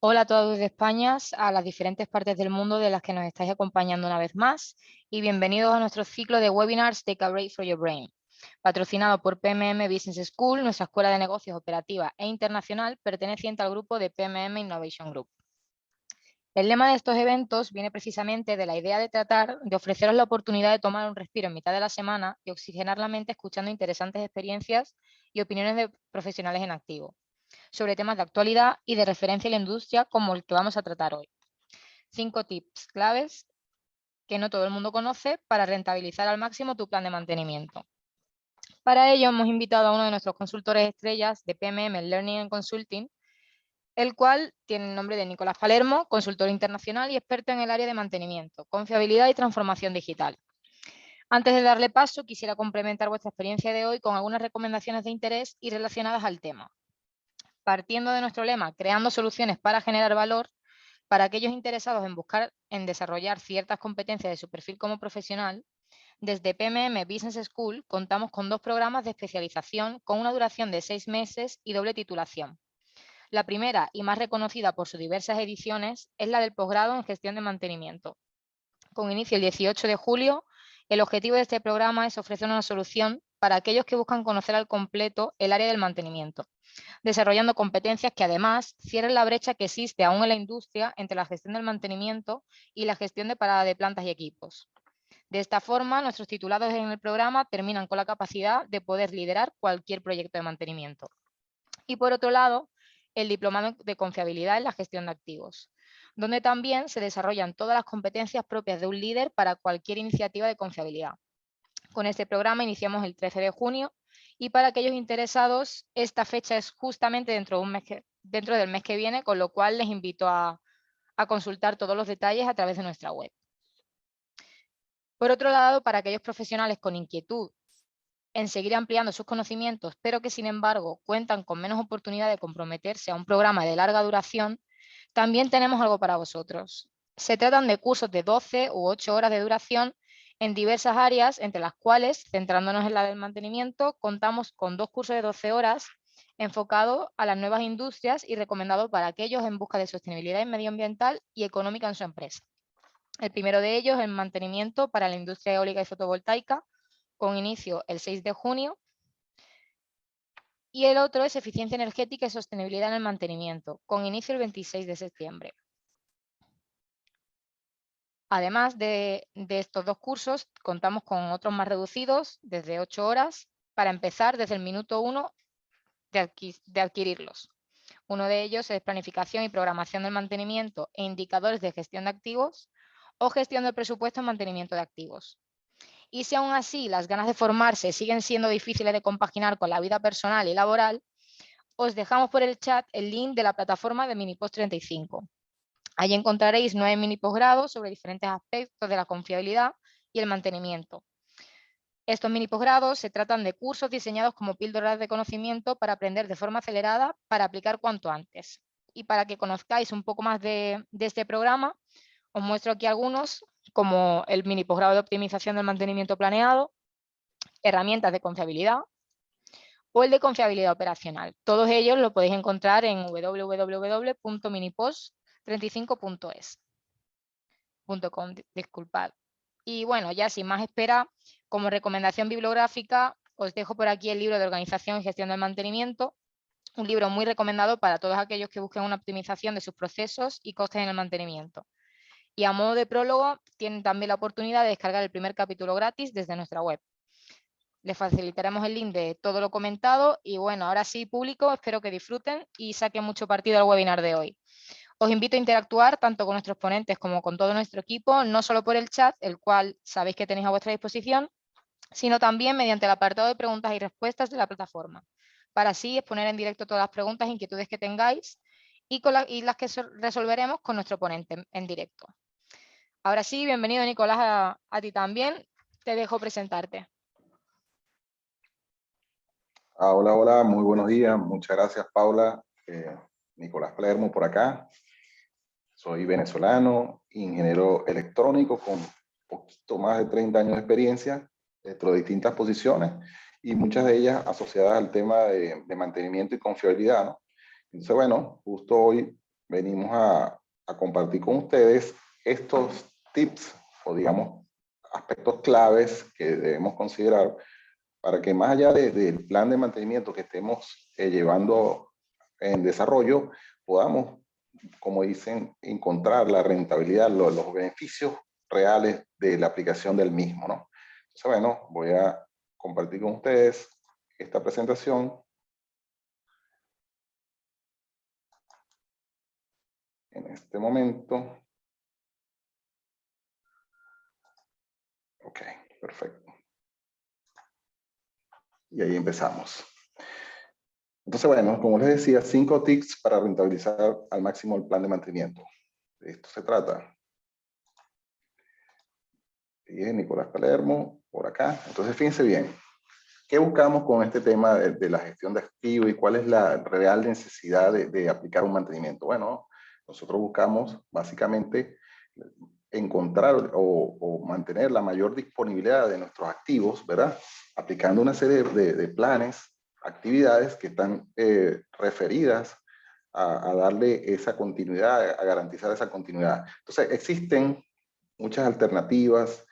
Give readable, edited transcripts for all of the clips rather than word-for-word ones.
Hola a todos desde España, a las diferentes partes del mundo de las que nos estáis acompañando una vez más y bienvenidos a nuestro ciclo de webinars Take a Break for Your Brain, patrocinado por PMM Business School, nuestra escuela de negocios operativa e internacional perteneciente al grupo de PMM Innovation Group. El lema de estos eventos viene precisamente de la idea de tratar de ofreceros la oportunidad de tomar un respiro en mitad de la semana y oxigenar la mente escuchando interesantes experiencias y opiniones de profesionales en activo sobre temas de actualidad y de referencia en la industria como el que vamos a tratar hoy. 5 tips claves que no todo el mundo conoce para rentabilizar al máximo tu plan de mantenimiento. Para ello hemos invitado a uno de nuestros consultores estrellas de PMM Learning and Consulting, el cual tiene el nombre de Nicolás Palermo, consultor internacional y experto en el área de mantenimiento, confiabilidad y transformación digital. Antes de darle paso, quisiera complementar vuestra experiencia de hoy con algunas recomendaciones de interés y relacionadas al tema. Partiendo de nuestro lema, creando soluciones para generar valor, para aquellos interesados en buscar en desarrollar ciertas competencias de su perfil como profesional, desde PMM Business School contamos con 2 programas de especialización con una duración de 6 meses y doble titulación. La primera, y más reconocida por sus diversas ediciones, es la del posgrado en gestión de mantenimiento. Con inicio el 18 de julio, el objetivo de este programa es ofrecer una solución para aquellos que buscan conocer al completo el área del mantenimiento, desarrollando competencias que además cierren la brecha que existe aún en la industria entre la gestión del mantenimiento y la gestión de parada de plantas y equipos. De esta forma, nuestros titulados en el programa terminan con la capacidad de poder liderar cualquier proyecto de mantenimiento. Y por otro lado, el diplomado de confiabilidad en la gestión de activos, donde también se desarrollan todas las competencias propias de un líder para cualquier iniciativa de confiabilidad. Con este programa iniciamos el 13 de junio y para aquellos interesados esta fecha es justamente dentro del mes que viene, con lo cual les invito a consultar todos los detalles a través de nuestra web. Por otro lado, para aquellos profesionales con inquietud en seguir ampliando sus conocimientos, pero que sin embargo cuentan con menos oportunidad de comprometerse a un programa de larga duración, también tenemos algo para vosotros. Se tratan de cursos de 12 u 8 horas de duración en diversas áreas, entre las cuales, centrándonos en la del mantenimiento, contamos con 2 cursos de 12 horas enfocados a las nuevas industrias y recomendados para aquellos en busca de sostenibilidad medioambiental y económica en su empresa. El primero de ellos es mantenimiento para la industria eólica y fotovoltaica, con inicio el 6 de junio, y el otro es eficiencia energética y sostenibilidad en el mantenimiento, con inicio el 26 de septiembre. Además de estos 2 cursos, contamos con otros más reducidos, desde 8 horas, para empezar desde el minuto 1 de adquirirlos. Uno de ellos es planificación y programación del mantenimiento e indicadores de gestión de activos o gestión del presupuesto en mantenimiento de activos. Y si aún así las ganas de formarse siguen siendo difíciles de compaginar con la vida personal y laboral, os dejamos por el chat el link de la plataforma de Minipost 35. Allí encontraréis 9 mini posgrados sobre diferentes aspectos de la confiabilidad y el mantenimiento. Estos mini posgrados se tratan de cursos diseñados como píldoras de conocimiento para aprender de forma acelerada para aplicar cuanto antes. Y para que conozcáis un poco más de este programa, os muestro aquí algunos, como el mini posgrado de optimización del mantenimiento planeado, herramientas de confiabilidad o el de confiabilidad operacional. Todos ellos lo podéis encontrar en www.minipost35.es. Disculpad. Y bueno, ya sin más espera, como recomendación bibliográfica, os dejo por aquí el libro de Organización y Gestión del Mantenimiento, un libro muy recomendado para todos aquellos que busquen una optimización de sus procesos y costes en el mantenimiento. Y a modo de prólogo, tienen también la oportunidad de descargar el primer capítulo gratis desde nuestra web. Les facilitaremos el link de todo lo comentado y bueno, ahora sí, público, espero que disfruten y saquen mucho partido al webinar de hoy. Os invito a interactuar tanto con nuestros ponentes como con todo nuestro equipo, no solo por el chat, el cual sabéis que tenéis a vuestra disposición, sino también mediante el apartado de preguntas y respuestas de la plataforma, para así exponer en directo todas las preguntas e inquietudes que tengáis y las que resolveremos con nuestro ponente en directo. Ahora sí, bienvenido Nicolás a ti también, te dejo presentarte. Hola, hola, muy buenos días. Muchas gracias, Paula. Nicolás Palermo por acá. Soy venezolano, ingeniero electrónico con un poquito más de 30 años de experiencia dentro de distintas posiciones y muchas de ellas asociadas al tema de mantenimiento y confiabilidad, ¿no? Entonces, bueno, justo hoy venimos a compartir con ustedes estos tips o digamos aspectos claves que debemos considerar para que más allá del plan de mantenimiento que estemos llevando en desarrollo, podamos, como dicen, encontrar la rentabilidad, los beneficios reales de la aplicación del mismo, ¿no? Entonces, bueno, voy a compartir con ustedes esta presentación. En este momento. Ok, perfecto. Y ahí empezamos. Entonces, bueno, como les decía, 5 tips para rentabilizar al máximo el plan de mantenimiento. De esto se trata. Y es Nicolás Palermo, por acá. Entonces, fíjense bien. ¿Qué buscamos con este tema de la gestión de activos y cuál es la real necesidad de aplicar un mantenimiento? Bueno, nosotros buscamos básicamente encontrar o mantener la mayor disponibilidad de nuestros activos, ¿verdad? Aplicando una serie de planes, actividades que están referidas a darle esa continuidad, a garantizar esa continuidad. Entonces, existen muchas alternativas,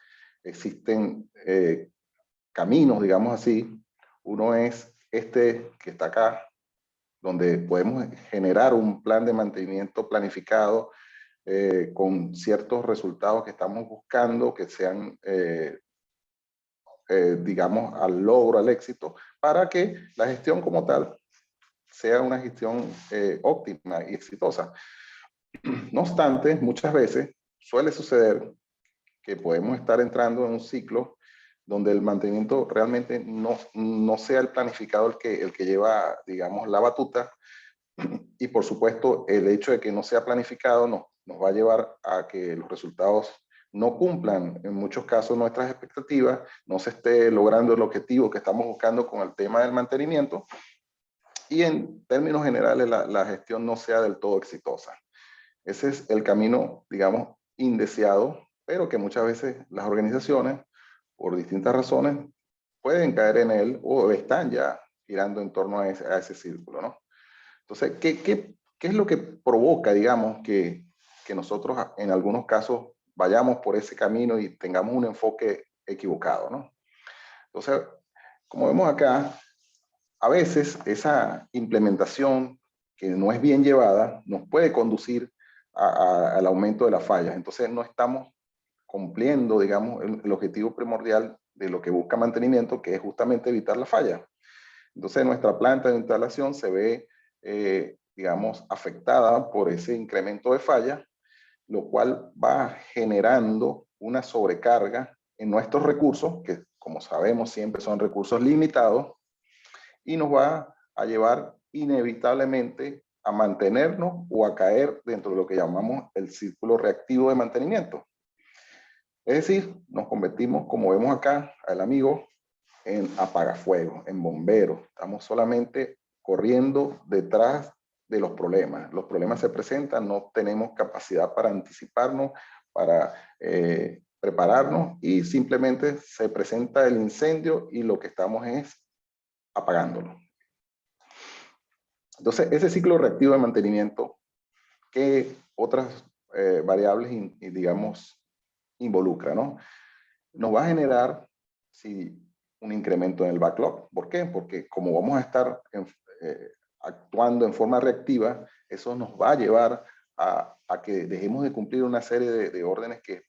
existen caminos, digamos así. Uno es este que está acá, donde podemos generar un plan de mantenimiento planificado con ciertos resultados que estamos buscando, que sean, digamos, al logro, al éxito, para que la gestión como tal sea una gestión óptima y exitosa. No obstante, muchas veces suele suceder que podemos estar entrando en un ciclo donde el mantenimiento realmente no sea el planificado el que lleva, digamos, la batuta. Y por supuesto, el hecho de que no sea planificado nos va a llevar a que los resultados no cumplan en muchos casos nuestras expectativas, no se esté logrando el objetivo que estamos buscando con el tema del mantenimiento y en términos generales la gestión no sea del todo exitosa. Ese es el camino, digamos, indeseado, pero que muchas veces las organizaciones, por distintas razones, pueden caer en él o están ya girando en torno a ese círculo, ¿no? Entonces, ¿qué es lo que provoca, digamos, que nosotros en algunos casos vayamos por ese camino y tengamos un enfoque equivocado, ¿no? Entonces, como vemos acá, a veces esa implementación que no es bien llevada nos puede conducir al aumento de las fallas. Entonces, no estamos cumpliendo, digamos, el objetivo primordial de lo que busca mantenimiento, que es justamente evitar la falla. Entonces, nuestra planta de instalación se ve, digamos, afectada por ese incremento de falla, lo cual va generando una sobrecarga en nuestros recursos, que como sabemos siempre son recursos limitados, y nos va a llevar inevitablemente a mantenernos o a caer dentro de lo que llamamos el círculo reactivo de mantenimiento. Es decir, nos convertimos, como vemos acá, al amigo, en apagafuegos, en bomberos. Estamos solamente corriendo detrás de los problemas. Los problemas se presentan, no tenemos capacidad para anticiparnos, para prepararnos y simplemente se presenta el incendio y lo que estamos es apagándolo. Entonces, ese ciclo reactivo de mantenimiento, ¿qué otras variables, digamos, involucra, ¿no? Nos va a generar un incremento en el backlog. ¿Por qué? Porque como vamos a estar actuando en forma reactiva, eso nos va a llevar a que dejemos de cumplir una serie de órdenes que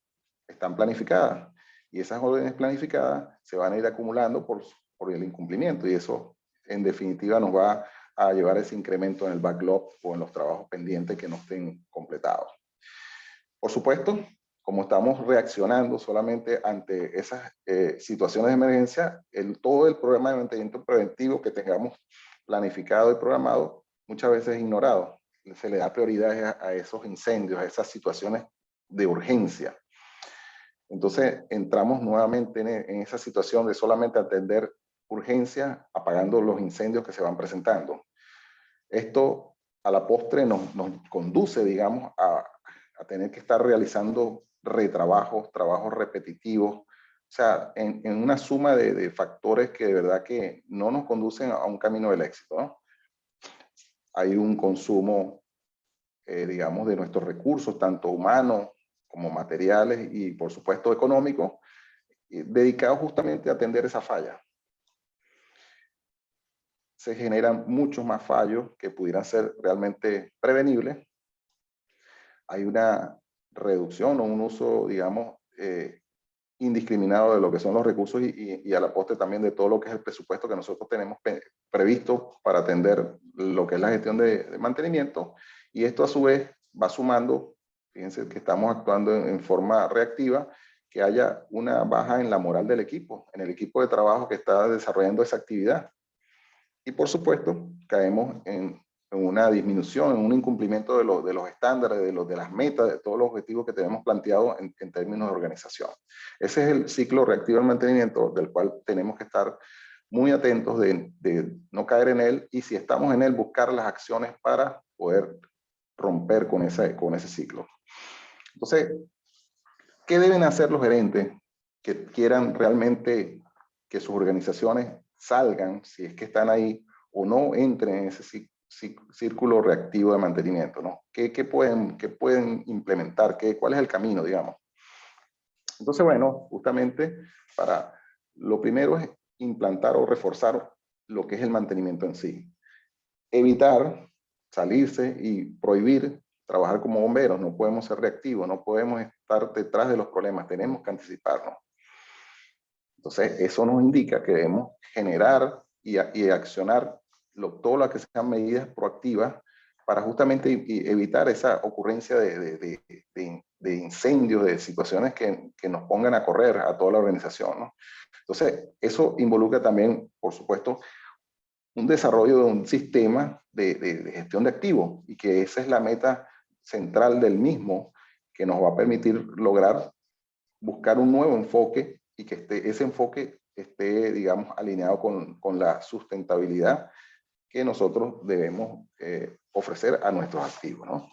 están planificadas. Y esas órdenes planificadas se van a ir acumulando por el incumplimiento. Y eso, en definitiva, nos va a llevar a ese incremento en el backlog o en los trabajos pendientes que no estén completados. Por supuesto, como estamos reaccionando solamente ante esas situaciones de emergencia, todo el programa de mantenimiento preventivo que tengamos planificado y programado muchas veces es ignorado. Se le da prioridad a esos incendios, a esas situaciones de urgencia. Entonces entramos nuevamente en esa situación de solamente atender urgencia, apagando los incendios que se van presentando. Esto a la postre nos conduce, digamos, a tener que estar realizando trabajos repetitivos, o sea, en una suma de factores que de verdad que no nos conducen a un camino del éxito, ¿no? Hay un consumo digamos, de nuestros recursos, tanto humanos como materiales y, por supuesto, económicos, dedicados justamente a atender esa falla. Se generan muchos más fallos que pudieran ser realmente prevenibles. Hay una reducción o un uso, digamos, indiscriminado de lo que son los recursos y a la postre también de todo lo que es el presupuesto que nosotros tenemos previsto para atender lo que es la gestión de mantenimiento. Y esto a su vez va sumando, fíjense que estamos actuando en forma reactiva, que haya una baja en la moral del equipo, en el equipo de trabajo que está desarrollando esa actividad. Y por supuesto, caemos en una disminución, en un incumplimiento de los estándares, de las metas, de todos los objetivos que tenemos planteados en términos de organización. Ese es el ciclo reactivo del mantenimiento, del cual tenemos que estar muy atentos de no caer en él, y si estamos en él, buscar las acciones para poder romper con ese ciclo. Entonces, ¿qué deben hacer los gerentes que quieran realmente que sus organizaciones salgan, si es que están ahí, o no entren en ese círculo reactivo de mantenimiento, ¿no? ¿Qué pueden implementar? ¿Cuál es el camino, digamos? Entonces, bueno, justamente lo primero es implantar o reforzar lo que es el mantenimiento en sí. Evitar salirse y prohibir trabajar como bomberos. No podemos ser reactivos, no podemos estar detrás de los problemas, tenemos que anticiparnos. Entonces, eso nos indica que debemos generar y accionar todo lo que sean medidas proactivas para justamente evitar esa ocurrencia de incendios, de situaciones que nos pongan a correr a toda la organización, ¿no? Entonces, eso involucra también, por supuesto, un desarrollo de un sistema de gestión de activos, y que esa es la meta central del mismo, que nos va a permitir lograr buscar un nuevo enfoque y que ese enfoque esté, digamos, alineado con la sustentabilidad que nosotros debemos ofrecer a nuestros activos, ¿no?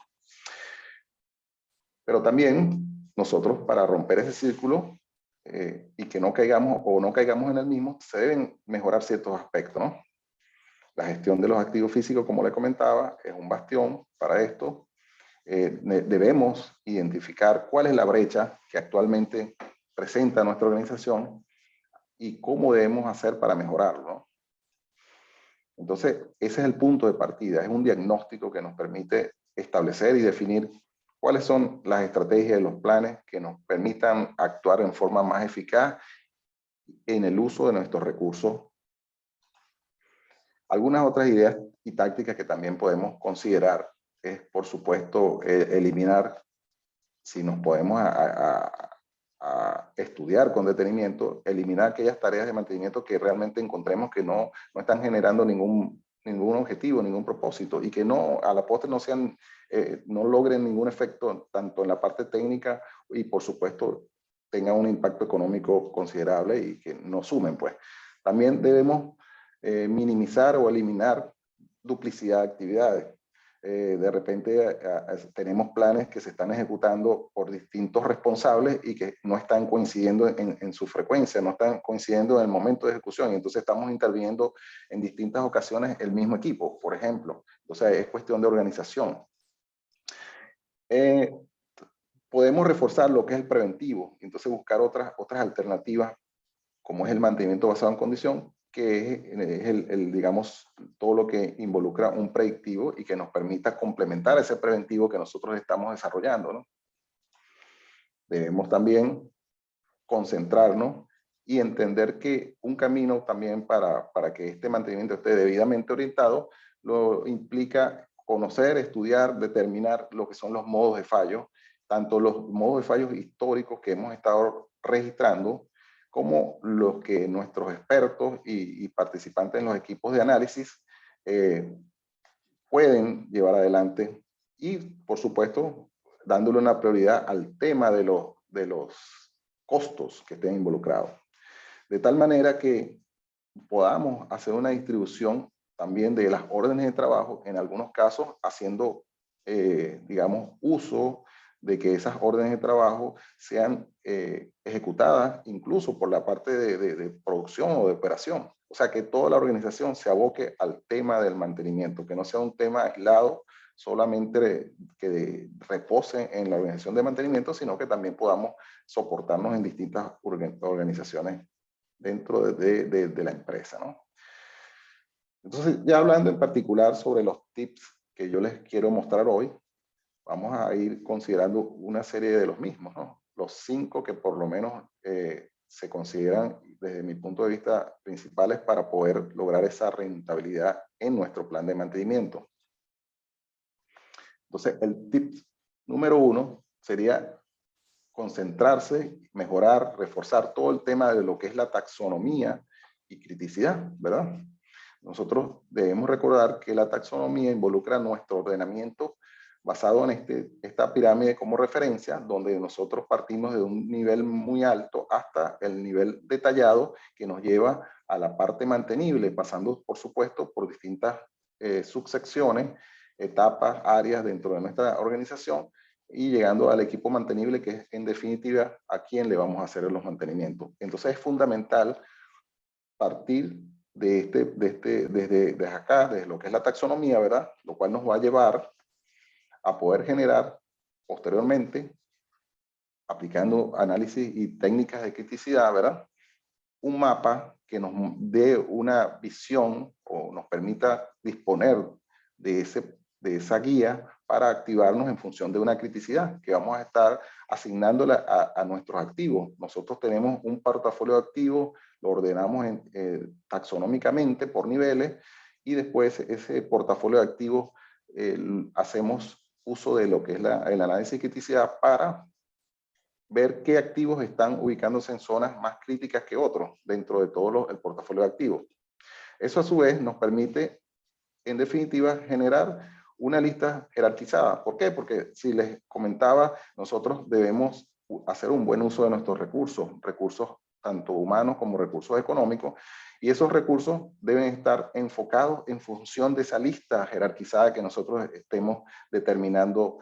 Pero también nosotros, para romper ese círculo y que no caigamos en el mismo, se deben mejorar ciertos aspectos, ¿no? La gestión de los activos físicos, como le comentaba, es un bastión para esto. Debemos identificar cuál es la brecha que actualmente presenta nuestra organización y cómo debemos hacer para mejorarlo, ¿no? Entonces, ese es el punto de partida, es un diagnóstico que nos permite establecer y definir cuáles son las estrategias y los planes que nos permitan actuar en forma más eficaz en el uso de nuestros recursos. Algunas otras ideas y tácticas que también podemos considerar es, por supuesto, eliminar, si nos podemos a estudiar con detenimiento, eliminar aquellas tareas de mantenimiento que realmente encontremos que no están generando ningún objetivo, ningún propósito, y que a la postre no logren ningún efecto, tanto en la parte técnica y, por supuesto, tengan un impacto económico considerable y que no sumen, pues. También debemos minimizar o eliminar duplicidad de actividades. De repente tenemos planes que se están ejecutando por distintos responsables y que no están coincidiendo en su frecuencia, no están coincidiendo en el momento de ejecución, y entonces estamos interviniendo en distintas ocasiones el mismo equipo, por ejemplo. Entonces es cuestión de organización. Podemos reforzar lo que es el preventivo, entonces buscar otras alternativas, como es el mantenimiento basado en condición, que es digamos, todo lo que involucra un predictivo y que nos permita complementar ese preventivo que nosotros estamos desarrollando, ¿no? Debemos también concentrarnos y entender que un camino también para que este mantenimiento esté debidamente orientado, lo implica conocer, estudiar, determinar lo que son los modos de fallo, tanto los modos de fallos históricos que hemos estado registrando, como los que nuestros expertos y participantes en los equipos de análisis pueden llevar adelante, y, por supuesto, dándole una prioridad al tema de los costos que estén involucrados. De tal manera que podamos hacer una distribución también de las órdenes de trabajo, en algunos casos haciendo, digamos, uso de que esas órdenes de trabajo sean ejecutadas incluso por la parte de producción o de operación. O sea, que toda la organización se aboque al tema del mantenimiento, que no sea un tema aislado solamente que repose en la organización de mantenimiento, sino que también podamos soportarnos en distintas organizaciones dentro de la empresa, ¿no? Entonces, ya hablando en particular sobre los tips que yo les quiero mostrar hoy, vamos a ir considerando una serie de los mismos, ¿no? Los 5 que por lo menos se consideran, desde mi punto de vista, principales para poder lograr esa rentabilidad en nuestro plan de mantenimiento. Entonces, el tip número 1 sería concentrarse, mejorar, reforzar todo el tema de lo que es la taxonomía y criticidad, ¿verdad? Nosotros debemos recordar que la taxonomía involucra nuestro ordenamiento basado en esta pirámide como referencia, donde nosotros partimos de un nivel muy alto hasta el nivel detallado que nos lleva a la parte mantenible, pasando, por supuesto, por distintas subsecciones, etapas, áreas dentro de nuestra organización y llegando al equipo mantenible, que es en definitiva a quién le vamos a hacer los mantenimientos. Entonces es fundamental partir desde acá, desde lo que es la taxonomía, ¿verdad? Lo cual nos va a llevar a poder generar posteriormente, aplicando análisis y técnicas de criticidad, ¿verdad? Un mapa que nos dé una visión o nos permita disponer de esa guía para activarnos en función de una criticidad que vamos a estar asignándola a nuestros activos. Nosotros tenemos un portafolio de activos, lo ordenamos taxonómicamente por niveles y después ese portafolio de activos hacemos uso de lo que es el análisis de criticidad para ver qué activos están ubicándose en zonas más críticas que otros dentro de todo el portafolio de activos. Eso a su vez nos permite, en definitiva, generar una lista jerarquizada. ¿Por qué? Porque si les comentaba, nosotros debemos hacer un buen uso de nuestros recursos tanto humanos como recursos económicos, y esos recursos deben estar enfocados en función de esa lista jerarquizada que nosotros estemos determinando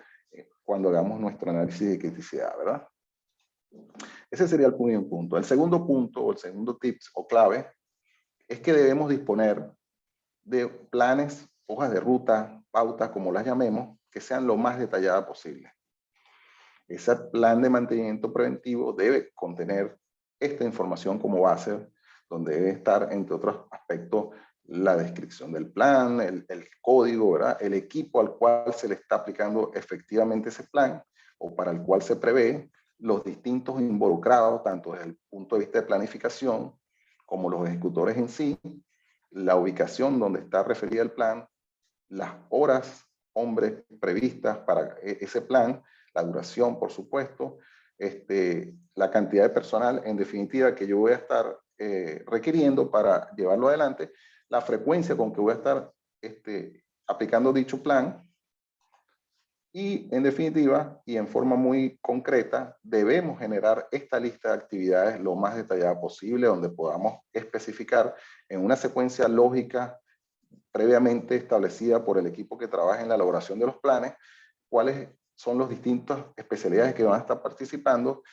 cuando hagamos nuestro análisis de criticidad, ¿verdad? Ese sería el primer punto. El segundo punto, o el segundo tips o clave, es que debemos disponer de planes, hojas de ruta, pautas, como las llamemos, que sean lo más detalladas posible. Ese plan de mantenimiento preventivo debe contener esta información como base, donde debe estar, entre otros aspectos, la descripción del plan, el código, ¿verdad? El equipo al cual se le está aplicando efectivamente ese plan o para el cual se prevé, los distintos involucrados, tanto desde el punto de vista de planificación como los ejecutores en sí, la ubicación donde está referida el plan, las horas, hombres previstas para ese plan, la duración, por supuesto, la cantidad de personal, en definitiva, que yo voy a estar requiriendo para llevarlo adelante, la frecuencia con que voy a estar aplicando dicho plan, y en definitiva, y en forma muy concreta, debemos generar esta lista de actividades lo más detallada posible, donde podamos especificar en una secuencia lógica previamente establecida por el equipo que trabaja en la elaboración de los planes, cuáles son las distintas especialidades que van a estar participando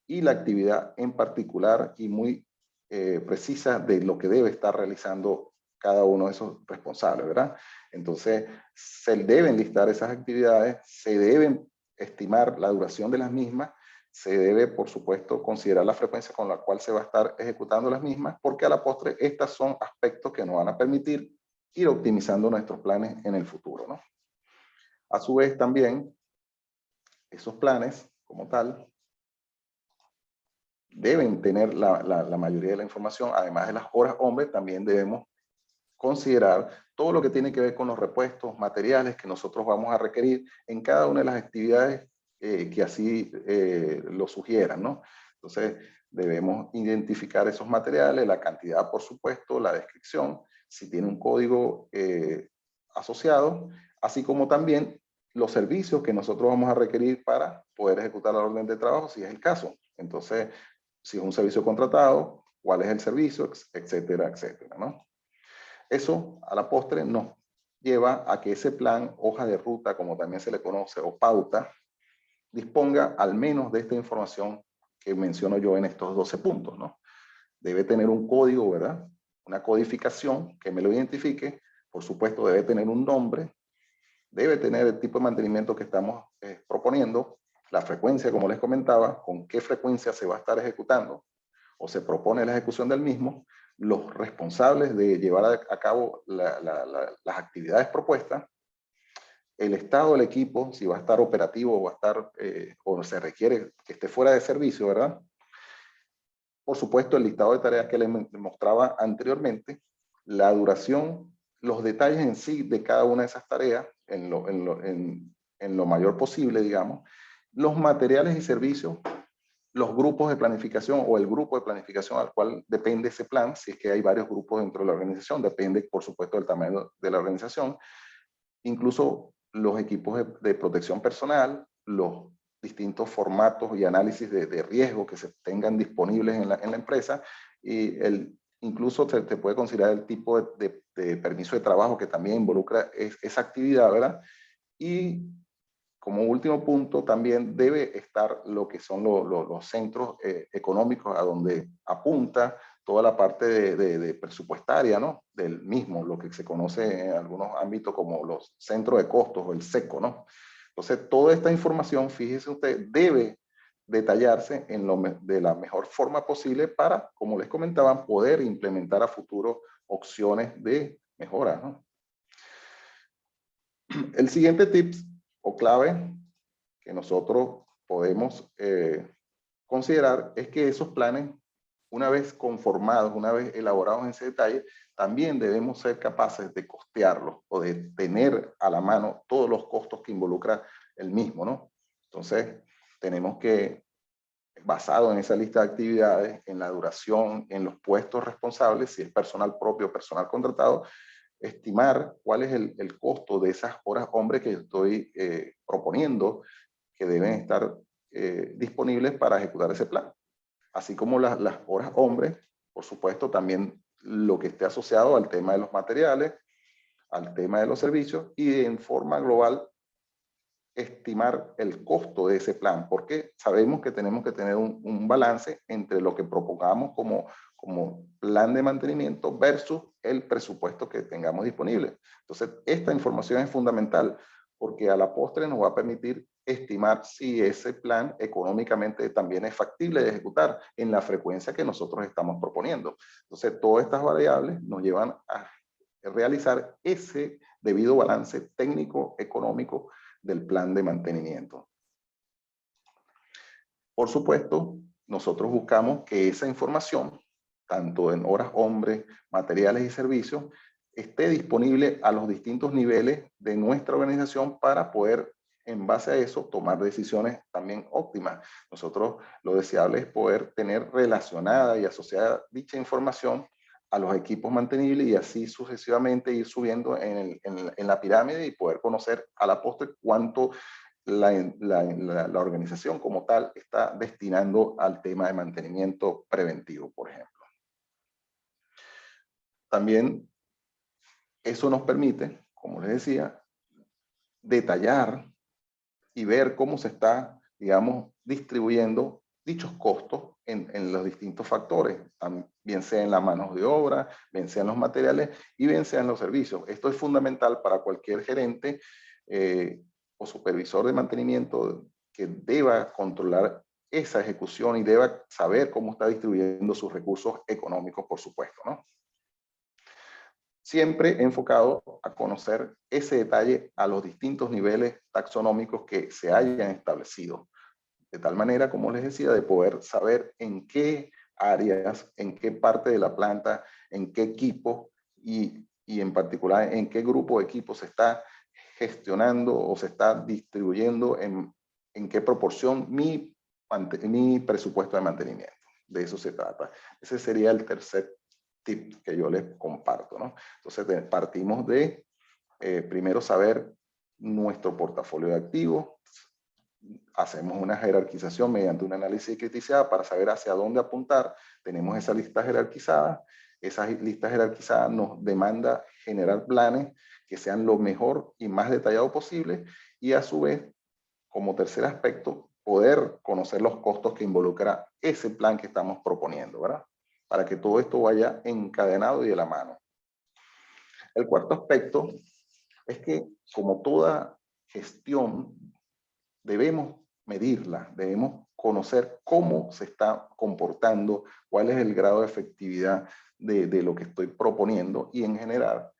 y la actividad en particular y muy precisa de lo que debe estar realizando cada uno de esos responsables, ¿verdad? Entonces, se deben listar esas actividades, se deben estimar la duración de las mismas, se debe, por supuesto, considerar la frecuencia con la cual se va a estar ejecutando las mismas, porque a la postre, estos son aspectos que nos van a permitir ir optimizando nuestros planes en el futuro, ¿no? A su vez, también, esos planes, como tal, deben tener la mayoría de la información, además de las horas hombre, también debemos considerar todo lo que tiene que ver con los repuestos, materiales que nosotros vamos a requerir en cada una de las actividades que así lo sugieran, ¿no? Entonces, debemos identificar esos materiales, la cantidad, por supuesto, la descripción, si tiene un código asociado, así como también los servicios que nosotros vamos a requerir para poder ejecutar la orden de trabajo, si es el caso. Entonces, si es un servicio contratado, cuál es el servicio, etcétera, etcétera, ¿no? Eso, a la postre, nos lleva a que ese plan, hoja de ruta, como también se le conoce, o pauta, disponga al menos de esta información que menciono yo en estos 12 puntos, ¿no? Debe tener un código, ¿verdad? Una codificación que me lo identifique. Por supuesto, debe tener un nombre, debe tener el tipo de mantenimiento que estamos proponiendo, la frecuencia, como les comentaba, con qué frecuencia se va a estar ejecutando o se propone la ejecución del mismo, los responsables de llevar a cabo las actividades propuestas, el estado del equipo, si va a estar operativo o va a estar, o se requiere que esté fuera de servicio, ¿verdad? Por supuesto, el listado de tareas que les mostraba anteriormente, la duración, los detalles en sí de cada una de esas tareas, en lo mayor posible, digamos, los materiales y servicios, los grupos de planificación o el grupo de planificación al cual depende ese plan, si es que hay varios grupos dentro de la organización, depende, por supuesto, del tamaño de la organización, incluso los equipos de protección personal, los distintos formatos y análisis de riesgo que se tengan disponibles en la empresa, y incluso se puede considerar el tipo de permiso de trabajo que también involucra esa actividad, ¿verdad? Y como último punto, también debe estar lo que son los centros económicos a donde apunta toda la parte de presupuestaria, ¿no? Del mismo, lo que se conoce en algunos ámbitos como los centros de costos o el SECO, ¿no? Entonces, toda esta información, fíjese usted, debe detallarse de la mejor forma posible para, como les comentaba, poder implementar a futuro opciones de mejora, ¿no? El siguiente tips o clave que nosotros podemos considerar es que esos planes, una vez conformados, una vez elaborados en ese detalle, también debemos ser capaces de costearlos o de tener a la mano todos los costos que involucra el mismo, ¿no? Entonces, tenemos que, basado en esa lista de actividades, en la duración, en los puestos responsables, si es personal propio o personal contratado, estimar cuál es el costo de esas horas hombre que estoy proponiendo que deben estar disponibles para ejecutar ese plan. Así como las horas hombres, por supuesto, también lo que esté asociado al tema de los materiales, al tema de los servicios y en forma global estimar el costo de ese plan, porque sabemos que tenemos que tener un balance entre lo que propongamos como plan de mantenimiento versus el presupuesto que tengamos disponible. Entonces, esta información es fundamental porque a la postre nos va a permitir estimar si ese plan económicamente también es factible de ejecutar en la frecuencia que nosotros estamos proponiendo. Entonces, todas estas variables nos llevan a realizar ese debido balance técnico, económico del plan de mantenimiento. Por supuesto, nosotros buscamos que esa información, tanto en horas hombre, materiales y servicios, esté disponible a los distintos niveles de nuestra organización para poder, en base a eso, tomar decisiones también óptimas. Nosotros lo deseable es poder tener relacionada y asociada dicha información a los equipos mantenibles y así sucesivamente ir subiendo en la pirámide y poder conocer a la postre cuánto la organización como tal está destinando al tema de mantenimiento preventivo, por ejemplo. También eso nos permite, como les decía, detallar y ver cómo se está, digamos, distribuyendo dichos costos en los distintos factores, bien sea en la mano de obra, bien sea en los materiales y bien sea en los servicios. Esto es fundamental para cualquier gerente o supervisor de mantenimiento que deba controlar esa ejecución y deba saber cómo está distribuyendo sus recursos económicos, por supuesto, ¿no? Siempre enfocado a conocer ese detalle a los distintos niveles taxonómicos que se hayan establecido. De tal manera, como les decía, de poder saber en qué áreas, en qué parte de la planta, en qué equipo y en particular en qué grupo de equipos se está gestionando o se está distribuyendo en qué proporción mi presupuesto de mantenimiento. De eso se trata. Ese sería el tercer tip que yo les comparto, ¿no? Entonces, partimos de primero saber nuestro portafolio de activos, hacemos una jerarquización mediante un análisis de criticidad para saber hacia dónde apuntar. Tenemos esa lista jerarquizada. Esa lista jerarquizada nos demanda generar planes que sean lo mejor y más detallado posible y a su vez, como tercer aspecto, poder conocer los costos que involucra ese plan que estamos proponiendo, ¿verdad? Para que todo esto vaya encadenado y de la mano. El cuarto aspecto es que como toda gestión debemos medirla, debemos conocer cómo se está comportando, cuál es el grado de efectividad de lo que estoy proponiendo y en general,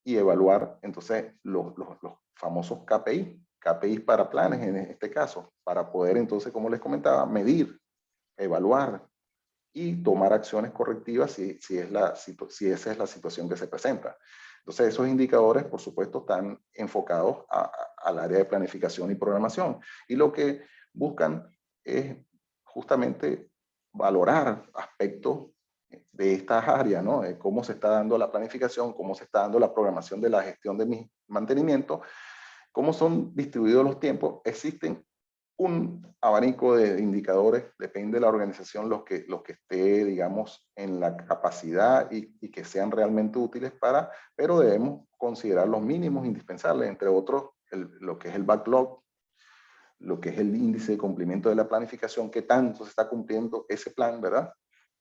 y evaluar entonces los famosos KPIs para planes en este caso, para poder entonces, como les comentaba, medir, evaluar y tomar acciones correctivas si esa es la situación que se presenta. Entonces, esos indicadores, por supuesto, están enfocados al área de planificación y programación. Y lo que buscan es justamente valorar aspectos de estas áreas, ¿no? De cómo se está dando la planificación, cómo se está dando la programación de la gestión de mi mantenimiento, cómo son distribuidos los tiempos. Existen un abanico de indicadores, depende de la organización, los que esté, digamos, en la capacidad y que sean realmente útiles pero debemos considerar los mínimos indispensables, entre otros, lo que es el backlog, lo que es el índice de cumplimiento de la planificación, qué tanto se está cumpliendo ese plan, ¿verdad?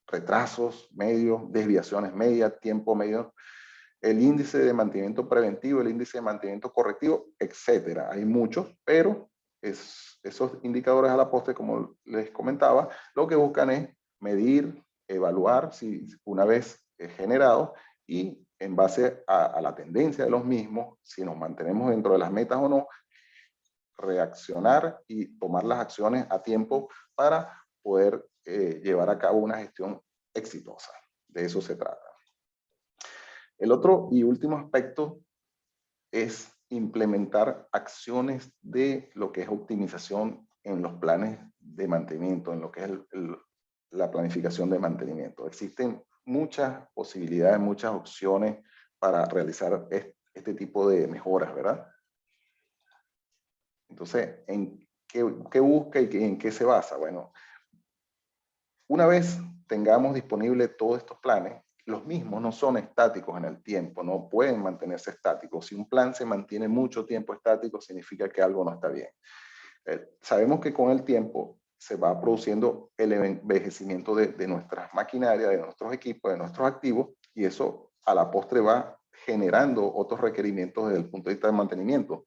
Retrasos medios, desviaciones medias, tiempo medio, el índice de mantenimiento preventivo, el índice de mantenimiento correctivo, etcétera. Hay muchos, pero esos indicadores a la postre, como les comentaba, lo que buscan es medir, evaluar si una vez generados y en base a la tendencia de los mismos, si nos mantenemos dentro de las metas o no, reaccionar y tomar las acciones a tiempo para poder llevar a cabo una gestión exitosa. De eso se trata. El otro y último aspecto es implementar acciones de lo que es optimización en los planes de mantenimiento, en lo que es la planificación de mantenimiento. Existen muchas posibilidades, muchas opciones para realizar este tipo de mejoras, ¿verdad? Entonces, ¿en qué busca y en qué se basa? Bueno, una vez tengamos disponibles todos estos planes, los mismos no son estáticos en el tiempo, no pueden mantenerse estáticos. Si un plan se mantiene mucho tiempo estático, significa que algo no está bien. Sabemos que con el tiempo se va produciendo el envejecimiento de nuestras maquinarias, de nuestros equipos, de nuestros activos, y eso a la postre va generando otros requerimientos desde el punto de vista de mantenimiento.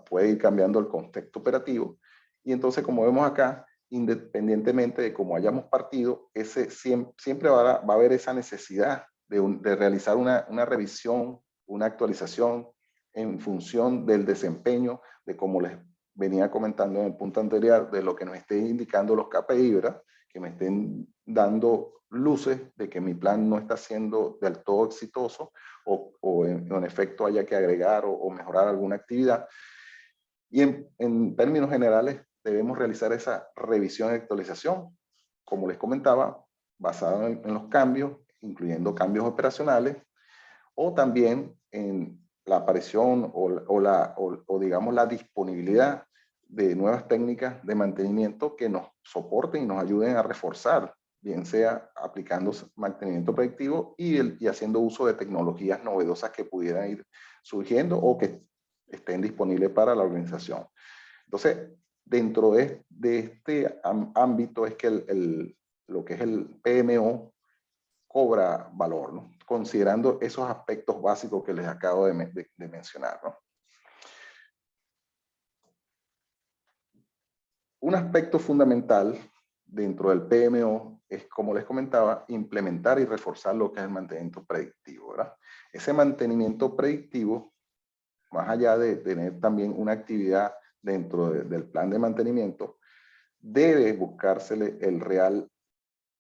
Puede ir cambiando el contexto operativo, y entonces, como vemos acá, independientemente de cómo hayamos partido, siempre va a haber esa necesidad de realizar una revisión, una actualización en función del desempeño, de como les venía comentando en el punto anterior, de lo que nos estén indicando los KPI, ¿verdad? Que me estén dando luces de que mi plan no está siendo del todo exitoso o en efecto haya que agregar o mejorar alguna actividad. Y en términos generales, debemos realizar esa revisión y actualización, como les comentaba, basada en los cambios, incluyendo cambios operacionales, o también en la aparición o digamos la disponibilidad de nuevas técnicas de mantenimiento que nos soporten y nos ayuden a reforzar, bien sea aplicando mantenimiento predictivo y haciendo uso de tecnologías novedosas que pudieran ir surgiendo o que estén disponibles para la organización. Entonces, dentro de este ámbito es que lo que es el PMO cobra valor, ¿no? Considerando esos aspectos básicos que les acabo de mencionar, ¿no? Un aspecto fundamental dentro del PMO es, como les comentaba, implementar y reforzar lo que es el mantenimiento predictivo, ¿verdad? Ese mantenimiento predictivo, más allá de tener también una actividad dentro del plan de mantenimiento, debe buscársele el real,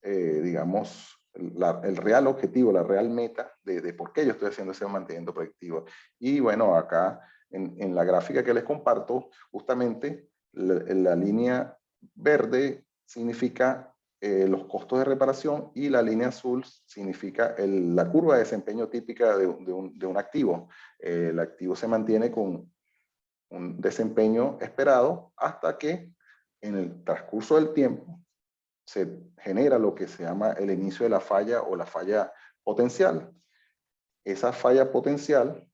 digamos, el real objetivo, la real meta de por qué yo estoy haciendo ese mantenimiento predictivo. Y bueno, acá en la gráfica que les comparto, justamente la línea verde significa los costos de reparación y la línea azul significa la curva de desempeño típica de un activo. El activo se mantiene con un desempeño esperado hasta que en el transcurso del tiempo se genera lo que se llama el inicio de la falla o la falla potencial. Esa falla potencial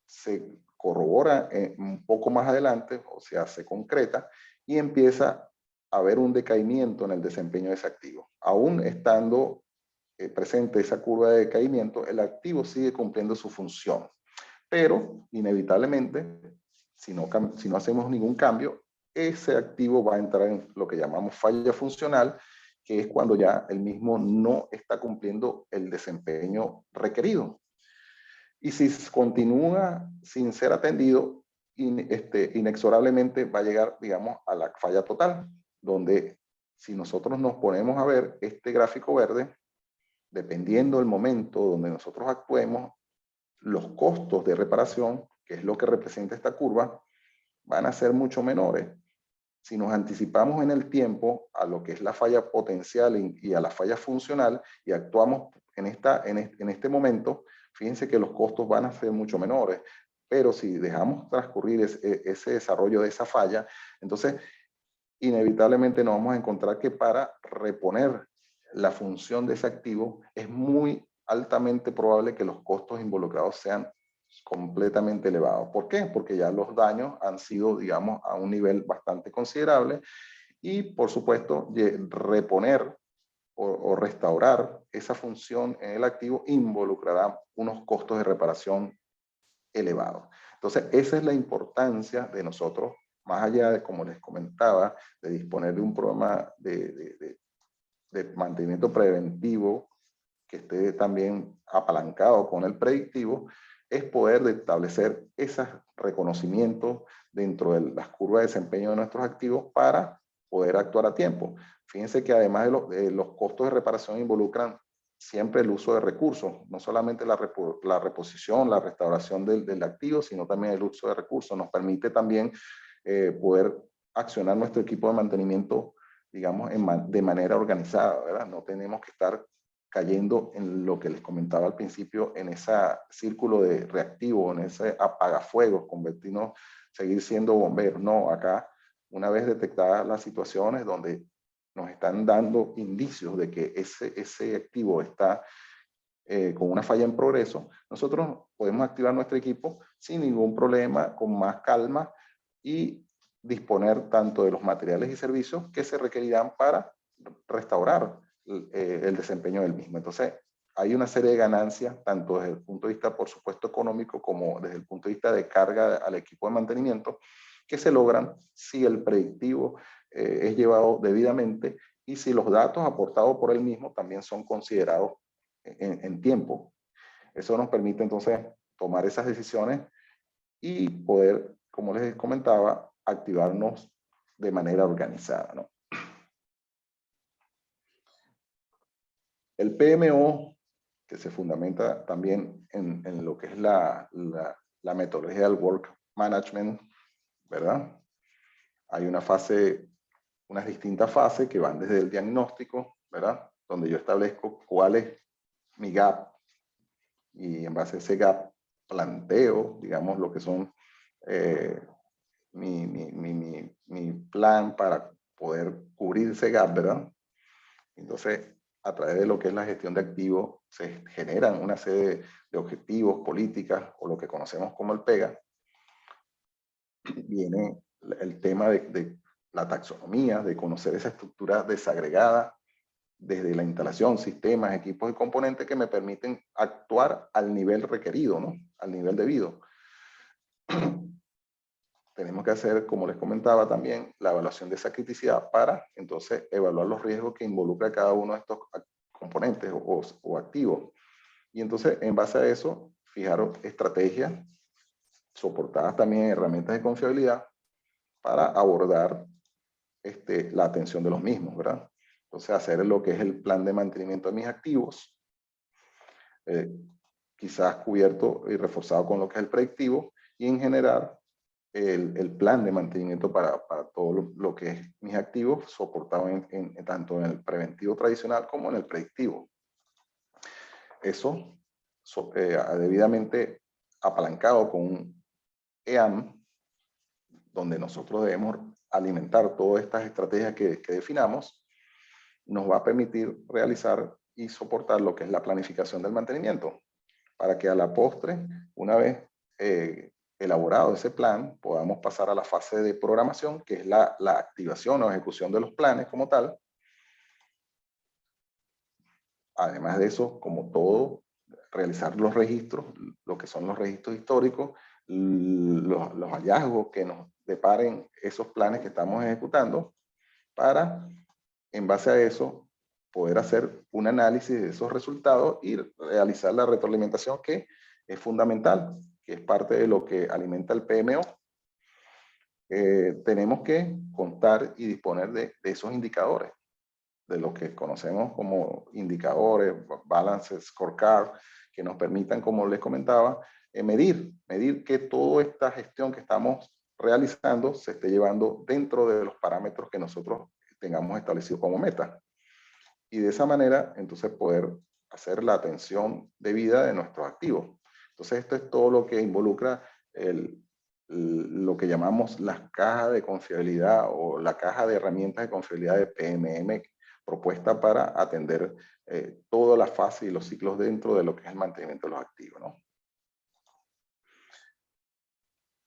se corrobora un poco más adelante, o sea, se concreta y empieza a haber un decaimiento en el desempeño de ese activo. Aún estando presente esa curva de decaimiento, el activo sigue cumpliendo su función, pero inevitablemente, si no hacemos ningún cambio, ese activo va a entrar en lo que llamamos falla funcional, que es cuando ya el mismo no está cumpliendo el desempeño requerido. Y si continúa sin ser atendido, inexorablemente va a llegar, digamos, a la falla total, donde si nosotros nos ponemos a ver este gráfico verde, dependiendo del momento donde nosotros actuemos, los costos de reparación, que es lo que representa esta curva, van a ser mucho menores. Si nos anticipamos en el tiempo a lo que es la falla potencial y a la falla funcional y actuamos en este momento, fíjense que los costos van a ser mucho menores. Pero si dejamos transcurrir ese desarrollo de esa falla, entonces inevitablemente nos vamos a encontrar que para reponer la función de ese activo es muy altamente probable que los costos involucrados sean completamente elevados. ¿Por qué? Porque ya los daños han sido, digamos, a un nivel bastante considerable y, por supuesto, reponer o restaurar esa función en el activo involucrará unos costos de reparación elevados. Entonces, esa es la importancia de nosotros, más allá de, como les comentaba, de disponer de un programa de mantenimiento preventivo que esté también apalancado con el predictivo, es poder establecer esos reconocimientos dentro de las curvas de desempeño de nuestros activos para poder actuar a tiempo. Fíjense que además de los costos de reparación involucran siempre el uso de recursos, no solamente la reposición, la restauración del activo, sino también el uso de recursos. Nos permite también poder accionar nuestro equipo de mantenimiento, digamos, de manera organizada, ¿verdad? No tenemos que estar cayendo en lo que les comentaba al principio, en ese círculo de reactivo, en ese apagafuegos, convertirnos, seguir siendo bomberos. No, acá, una vez detectadas las situaciones donde nos están dando indicios de que ese activo está con una falla en progreso, nosotros podemos activar nuestro equipo sin ningún problema, con más calma y disponer tanto de los materiales y servicios que se requerirán para restaurar el desempeño del mismo. Entonces, hay una serie de ganancias, tanto desde el punto de vista, por supuesto, económico, como desde el punto de vista de carga al equipo de mantenimiento, que se logran si el predictivo es llevado debidamente y si los datos aportados por él mismo también son considerados en tiempo. Eso nos permite entonces tomar esas decisiones y poder, como les comentaba, activarnos de manera organizada, ¿no? El PMO, que se fundamenta también en lo que es la metodología del work management, ¿verdad? Hay unas distintas fases que van desde el diagnóstico, ¿verdad? Donde yo establezco cuál es mi gap y en base a ese gap planteo, digamos, lo que son mi plan para poder cubrir ese gap, ¿verdad? Entonces, a través de lo que es la gestión de activos, se generan una serie de objetivos, políticas, o lo que conocemos como el PEGA. Viene el tema de la taxonomía, de conocer esa estructura desagregada desde la instalación, sistemas, equipos y componentes que me permiten actuar al nivel requerido, ¿no? Al nivel debido. Tenemos que hacer, como les comentaba también, la evaluación de esa criticidad para entonces evaluar los riesgos que involucra cada uno de estos componentes o activos. Y entonces, en base a eso, fijaros estrategias soportadas también en herramientas de confiabilidad para abordar la atención de los mismos, ¿verdad? Entonces, hacer lo que es el plan de mantenimiento de mis activos, quizás cubierto y reforzado con lo que es el predictivo, y en general el plan de mantenimiento para todo lo que es mis activos, soportado tanto en el preventivo tradicional como en el predictivo. Eso debidamente apalancado con un EAM, donde nosotros debemos alimentar todas estas estrategias que definamos, nos va a permitir realizar y soportar lo que es la planificación del mantenimiento, para que a la postre, una vez elaborado ese plan, podamos pasar a la fase de programación, que es la activación o ejecución de los planes como tal. Además de eso, como todo realizar los registros, lo que son los registros históricos, los hallazgos que nos deparen esos planes que estamos ejecutando, para, en base a eso, poder hacer un análisis de esos resultados y realizar la retroalimentación, que es fundamental, que es parte de lo que alimenta el PMO. Tenemos que contar y disponer de esos indicadores, de lo que conocemos como indicadores, balance, scorecard, que nos permitan, como les comentaba, medir que toda esta gestión que estamos realizando se esté llevando dentro de los parámetros que nosotros tengamos establecidos como meta. Y de esa manera, entonces, poder hacer la atención debida de nuestros activos. Entonces, esto es todo lo que involucra lo que llamamos las cajas de confiabilidad o la caja de herramientas de confiabilidad de PMM, propuesta para atender todas las fases y los ciclos dentro de lo que es el mantenimiento de los activos, ¿no?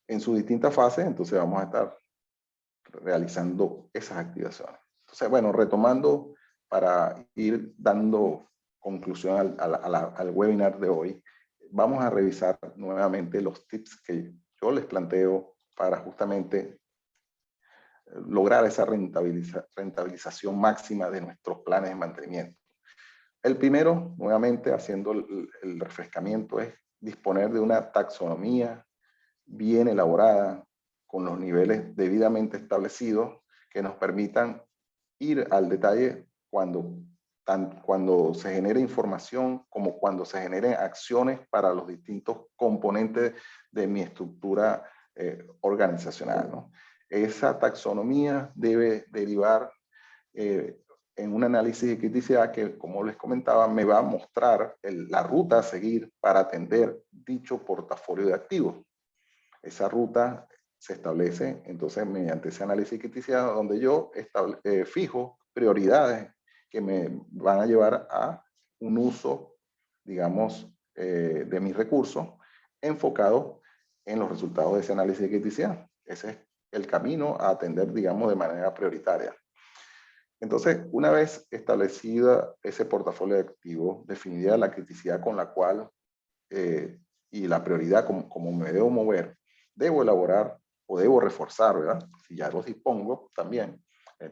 En sus distintas fases, entonces vamos a estar realizando esas activaciones. Entonces, bueno, retomando para ir dando conclusión al webinar de hoy, vamos a revisar nuevamente los tips que yo les planteo para justamente lograr esa rentabilización máxima de nuestros planes de mantenimiento. El primero, nuevamente haciendo el refrescamiento, es disponer de una taxonomía bien elaborada, con los niveles debidamente establecidos, que nos permitan ir al detalle cuando se genere información como cuando se generen acciones para los distintos componentes de mi estructura organizacional, ¿no? Esa taxonomía debe derivar en un análisis de criticidad que, como les comentaba, me va a mostrar la ruta a seguir para atender dicho portafolio de activos. Esa ruta se establece entonces mediante ese análisis de criticidad, donde yo fijo prioridades que me van a llevar a un uso, digamos, de mis recursos enfocado en los resultados de ese análisis de criticidad. Ese es el camino a atender, digamos, de manera prioritaria. Entonces, una vez establecida ese portafolio de activos, definida la criticidad con la cual y la prioridad como me debo mover, debo elaborar o debo reforzar, ¿verdad? Si ya los dispongo también,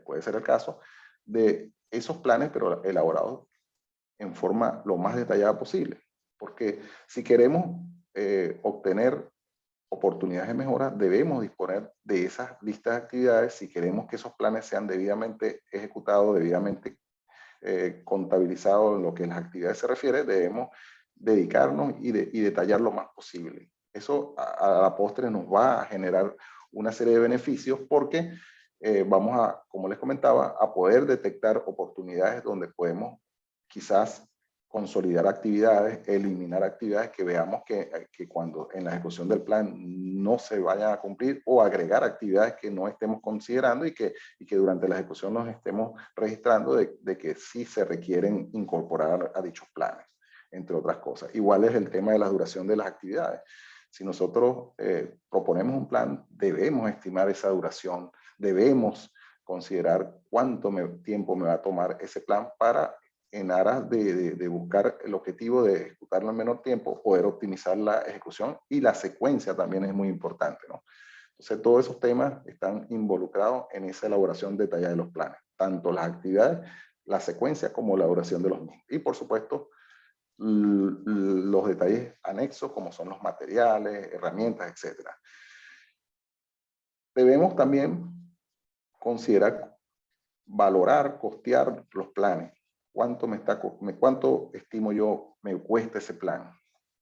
puede ser el caso, de esos planes, pero elaborados en forma lo más detallada posible. Porque si queremos obtener oportunidades de mejora, debemos disponer de esas listas de actividades. Si queremos que esos planes sean debidamente ejecutados, debidamente contabilizados en lo que las actividades se refiere, debemos dedicarnos y detallar lo más posible. Eso a la postre nos va a generar una serie de beneficios, porque vamos a, como les comentaba, a poder detectar oportunidades donde podemos quizás consolidar actividades, eliminar actividades que veamos que cuando en la ejecución del plan no se vayan a cumplir, o agregar actividades que no estemos considerando y que durante la ejecución nos estemos registrando de que sí se requieren incorporar a dichos planes, entre otras cosas. Igual es el tema de la duración de las actividades. Si nosotros proponemos un plan, debemos estimar esa duración, debemos considerar cuánto tiempo me va a tomar ese plan para, en aras de buscar el objetivo de ejecutarlo en menor tiempo, poder optimizar la ejecución, y la secuencia también es muy importante, ¿no? Entonces, todos esos temas están involucrados en esa elaboración detallada de los planes, tanto las actividades, la secuencia, como la duración de los mismos. Y, por supuesto, los detalles anexos, como son los materiales, herramientas, etc. Debemos también considerar, valorar, costear los planes. ¿Cuánto estimo yo me cuesta ese plan?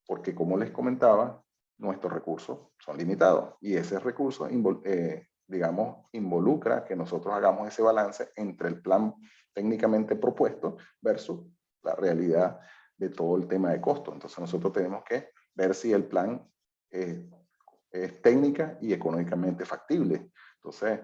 Porque, como les comentaba, nuestros recursos son limitados, y ese recurso, digamos, involucra que nosotros hagamos ese balance entre el plan técnicamente propuesto versus la realidad de todo el tema de costo. Entonces, nosotros tenemos que ver si el plan es técnica y económicamente factible. Entonces,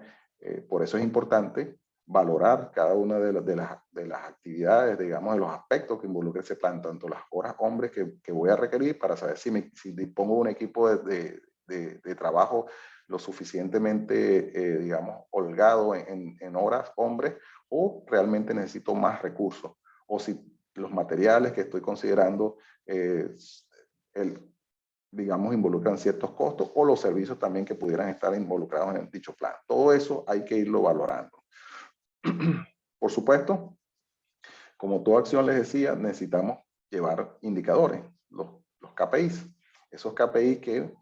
por eso es importante valorar cada una de las actividades, digamos, de los aspectos que involucra ese plan, tanto las horas hombres que voy a requerir para saber si dispongo de un equipo de trabajo lo suficientemente, digamos, holgado en horas hombres, o realmente necesito más recursos, o si los materiales que estoy considerando digamos, involucran ciertos costos o los servicios también que pudieran estar involucrados en dicho plan. Todo eso hay que irlo valorando. Por supuesto, como toda acción les decía, necesitamos llevar indicadores, los KPIs. Esos KPIs que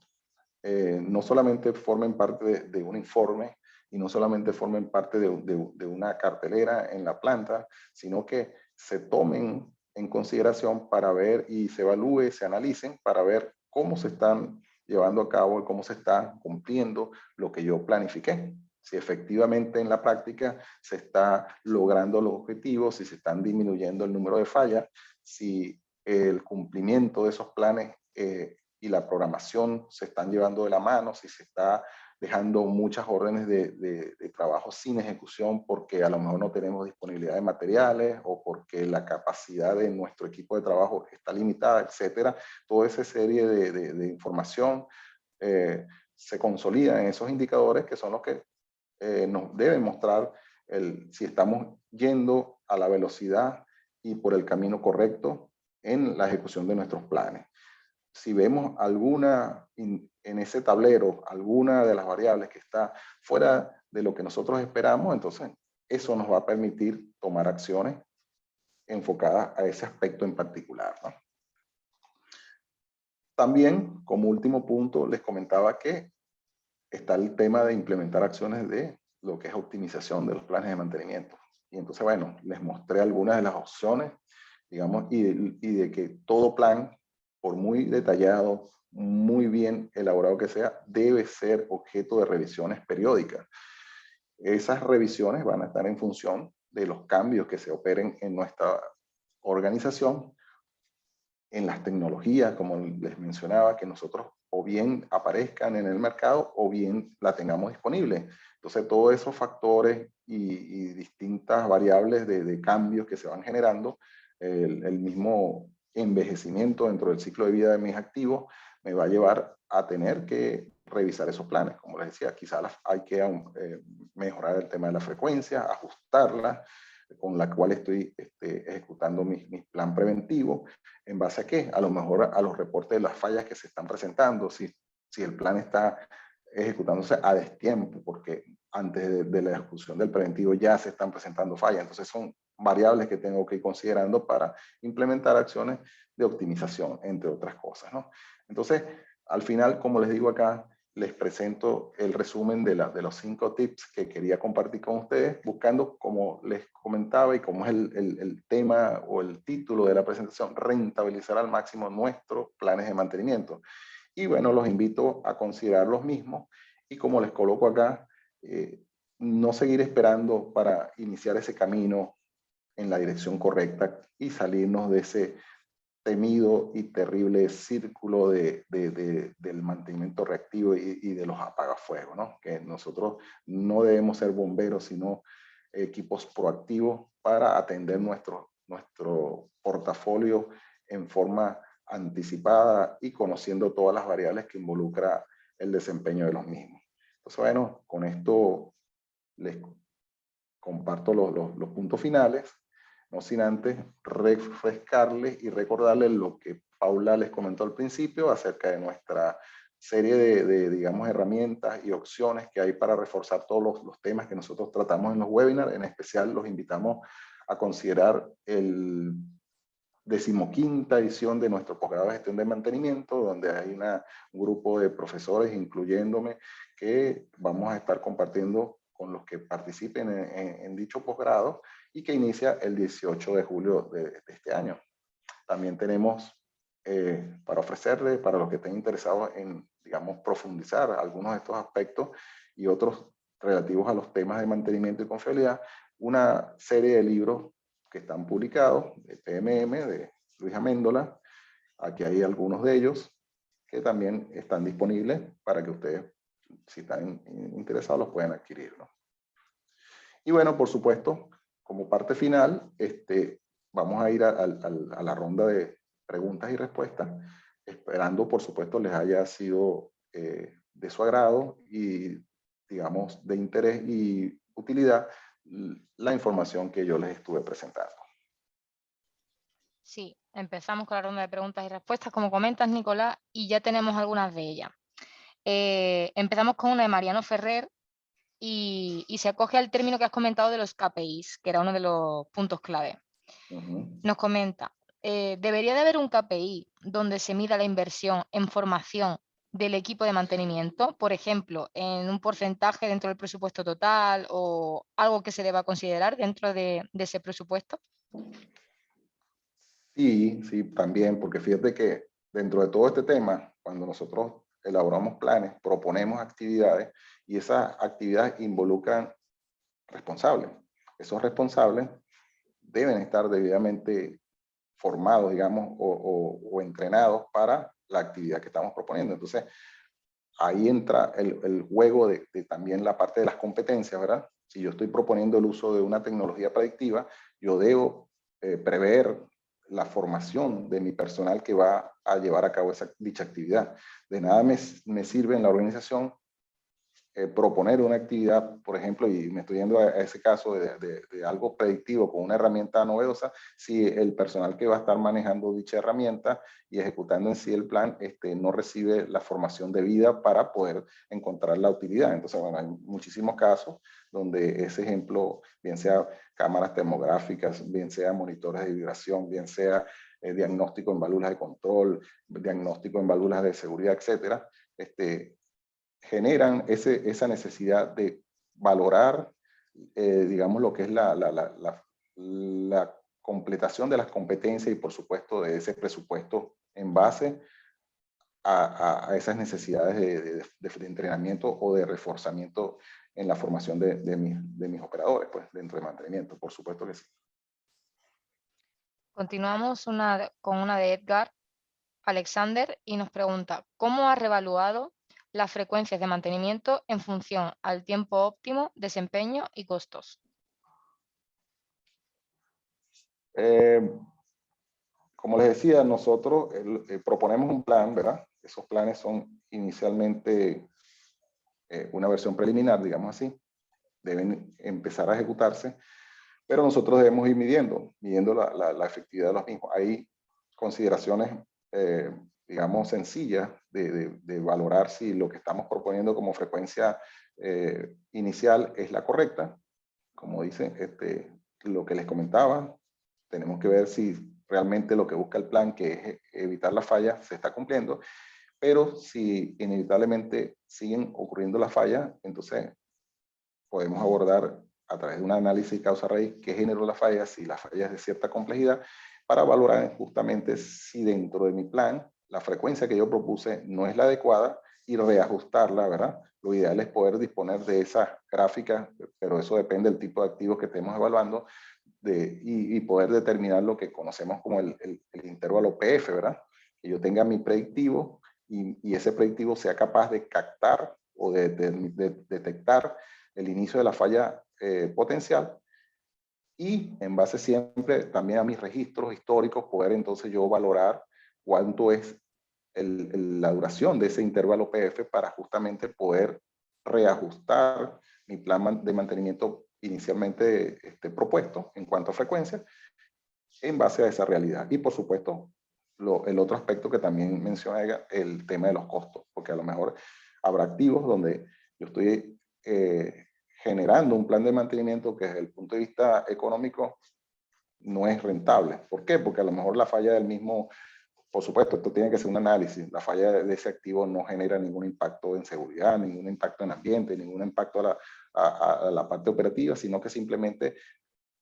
no solamente formen parte de un informe y no solamente formen parte de una cartelera en la planta, sino que se tomen en consideración para ver y se evalúe, se analicen para ver cómo se están llevando a cabo y cómo se está cumpliendo lo que yo planifiqué. Si efectivamente en la práctica se está logrando los objetivos, si se están disminuyendo el número de fallas, si el cumplimiento de esos planes y la programación se están llevando de la mano, si se está dejando muchas órdenes de trabajo sin ejecución porque a lo mejor no tenemos disponibilidad de materiales o porque la capacidad de nuestro equipo de trabajo está limitada, etcétera. Toda esa serie de información se consolida en esos indicadores que son los que nos deben mostrar si estamos yendo a la velocidad y por el camino correcto en la ejecución de nuestros planes. Si vemos alguna en ese tablero, alguna de las variables que está fuera de lo que nosotros esperamos, entonces eso nos va a permitir tomar acciones enfocadas a ese aspecto en particular, ¿no? También, como último punto, les comentaba que está el tema de implementar acciones de lo que es optimización de los planes de mantenimiento. Y entonces, bueno, les mostré algunas de las opciones, digamos, y de que todo plan, por muy detallado, muy bien elaborado que sea, debe ser objeto de revisiones periódicas. Esas revisiones van a estar en función de los cambios que se operen en nuestra organización, en las tecnologías, como les mencionaba, que nosotros o bien aparezcan en el mercado o bien la tengamos disponible. Entonces, todos esos factores y distintas variables de cambios que se van generando, el mismo envejecimiento dentro del ciclo de vida de mis activos, me va a llevar a tener que revisar esos planes. Como les decía, quizás hay que mejorar el tema de la frecuencia, ajustarla, con la cual estoy ejecutando mi plan preventivo. ¿En base a qué? A lo mejor a los reportes de las fallas que se están presentando, si el plan está ejecutándose a destiempo, porque antes de la ejecución del preventivo ya se están presentando fallas. Entonces son variables que tengo que ir considerando para implementar acciones de optimización, entre otras cosas, ¿no? Entonces, al final, como les digo acá, les presento el resumen de los 5 tips que quería compartir con ustedes, buscando, como les comentaba y como es el tema o el título de la presentación, rentabilizar al máximo nuestros planes de mantenimiento. Y bueno, los invito a considerar los mismos y como les coloco acá, no seguir esperando para iniciar ese camino en la dirección correcta y salirnos de ese temido y terrible círculo del mantenimiento reactivo y de los apagafuegos, ¿no? Que nosotros no debemos ser bomberos, sino equipos proactivos para atender nuestro portafolio en forma anticipada y conociendo todas las variables que involucra el desempeño de los mismos. Entonces, bueno, con esto les comparto los puntos finales. No sin antes refrescarles y recordarles lo que Paula les comentó al principio acerca de nuestra serie digamos, herramientas y opciones que hay para reforzar todos los temas que nosotros tratamos en los webinars. En especial los invitamos a considerar el 15ª edición de nuestro posgrado de gestión de mantenimiento, donde hay un grupo de profesores, incluyéndome, que vamos a estar compartiendo con los que participen en dicho posgrado y que inicia el 18 de julio de este año. También tenemos para ofrecerles, para los que estén interesados en, digamos, profundizar algunos de estos aspectos y otros relativos a los temas de mantenimiento y confiabilidad, una serie de libros que están publicados de PMM, de Luis Améndola. Aquí hay algunos de ellos que también están disponibles para que ustedes, si están interesados, los puedan adquirir, ¿no? Y bueno, por supuesto, como parte final, vamos a ir a la ronda de preguntas y respuestas, esperando, por supuesto, les haya sido de su agrado y, digamos, de interés y utilidad la información que yo les estuve presentando. Sí, Empezamos con la ronda de preguntas y respuestas, como comentas, Nicolás, y ya tenemos algunas de ellas. Empezamos con una de Mariano Ferrer y se acoge al término que has comentado de los KPIs, que era uno de los puntos clave. Nos comenta, ¿debería de haber un KPI donde se mida la inversión en formación del equipo de mantenimiento? Por ejemplo, en un porcentaje dentro del presupuesto total o algo que se deba considerar dentro de ese presupuesto. Sí, sí, también, porque fíjate que dentro de todo este tema, cuando nosotros elaboramos planes, proponemos actividades y esas actividades involucran responsables. Esos responsables deben estar debidamente formados, digamos, o entrenados para la actividad que estamos proponiendo. Entonces, ahí entra el juego de también la parte de las competencias, ¿verdad? Si yo estoy proponiendo el uso de una tecnología predictiva, yo debo prever la formación de mi personal que va a llevar a cabo dicha actividad. De nada me sirve en la organización proponer una actividad, por ejemplo, y me estoy yendo a ese caso de algo predictivo con una herramienta novedosa, si el personal que va a estar manejando dicha herramienta y ejecutando en sí el plan no recibe la formación debida para poder encontrar la utilidad. Entonces, bueno, hay muchísimos casos donde ese ejemplo, bien sea cámaras termográficas, bien sea monitores de vibración, bien sea diagnóstico en válvulas de control, diagnóstico en válvulas de seguridad, etcétera, generan esa necesidad de valorar, digamos, lo que es la completación de las competencias y, por supuesto, de ese presupuesto en base a esas necesidades de entrenamiento o de reforzamiento en la formación de mis operadores, pues, dentro de mantenimiento, por supuesto que sí. Continuamos con una de Edgar Alexander y nos pregunta, ¿cómo ha revaluado las frecuencias de mantenimiento en función al tiempo óptimo, desempeño y costos? Como les decía, nosotros proponemos un plan, ¿verdad? Esos planes son inicialmente una versión preliminar, digamos así, deben empezar a ejecutarse, pero nosotros debemos ir midiendo la efectividad de los mismos. Hay consideraciones, digamos, sencillas de valorar si lo que estamos proponiendo como frecuencia inicial es la correcta. Como dice lo que les comentaba, tenemos que ver si realmente lo que busca el plan, que es evitar las fallas, se está cumpliendo, pero si inevitablemente siguen ocurriendo las fallas, entonces podemos abordar a través de un análisis causa-raíz qué generó la falla, si la falla es de cierta complejidad, para valorar justamente si dentro de mi plan la frecuencia que yo propuse no es la adecuada y reajustarla, ¿verdad? Lo ideal es poder disponer de esas gráficas, pero eso depende del tipo de activos que estemos evaluando y poder determinar lo que conocemos como el intervalo PF, ¿verdad? Que yo tenga mi predictivo y ese predictivo sea capaz de captar o de detectar el inicio de la falla potencial y en base siempre también a mis registros históricos poder entonces yo valorar cuánto es la duración de ese intervalo PF para justamente poder reajustar mi plan de mantenimiento inicialmente propuesto en cuanto a frecuencia en base a esa realidad. Y por supuesto, el otro aspecto que también menciona el tema de los costos, porque a lo mejor habrá activos donde yo estoy generando un plan de mantenimiento que desde el punto de vista económico no es rentable. ¿Por qué? Porque a lo mejor la falla del mismo, por supuesto, esto tiene que ser un análisis, la falla de ese activo no genera ningún impacto en seguridad, ningún impacto en ambiente, ningún impacto a la parte operativa, sino que simplemente